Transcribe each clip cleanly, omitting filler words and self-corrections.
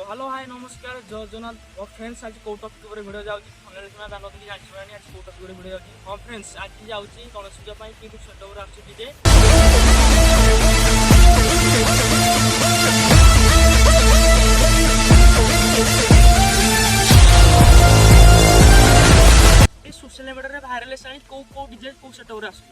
hello hi नमस्कार जय जगन्नाथ और friends आज कौ टॉपिक ऊपर वीडियो जाउची थंबनेल सुना जानो कि जानि आज कौ टॉपिक ऊपर वीडियो जाउची हां फ्रेंड्स आज जाउची गणेश पूजा पई कि कुछ सेटअप आछि डीजे ए सोशल मीडिया रे वायरल साइड को डीजे को सेटअप आछि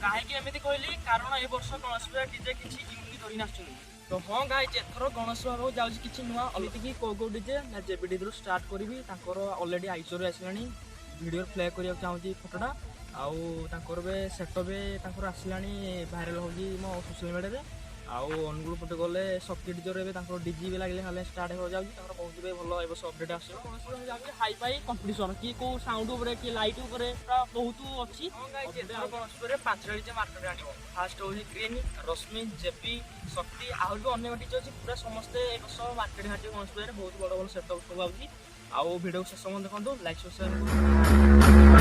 काहे कि एमिति कहली कारण ए वर्ष गणेश पूजा डीजे किछि यूनिक धरि नाचुनी तो हाँ गाइज एथर गणेश बाबू जाऊँगी किसी नुआ अलग कि कौ डीजे ना जेबीडी स्टार्ट करी अलरेडी आईसोर आसलानी वीडियो प्ले करने चाहूँगी फोटोटा आउर भी सेटअप आसला भाइराल हो मो सोशल मीडिया आउ अनुगुल पटे गले शक्ति डीजर डीजी भी लगे स्टार्ट हो जाऊँगी बहुत भी भल ए अपडेट आस हाई फाई कंपिटिशन कि कौ साउंड कि लाइट बहुत अच्छी गणेश 5टा डीजे मार्केट आने फास्ट हूँ ग्रीन रश्मि जेपी शक्ति आहु भी अनेक डीजे अच्छी पूरा समस्ते मार्केट हाटे गणेश पूजा बहुत बड़ बड़ सेटअप सब आउगी आउ वीडियो शेष समय देखो लाइक सब्सक्राइब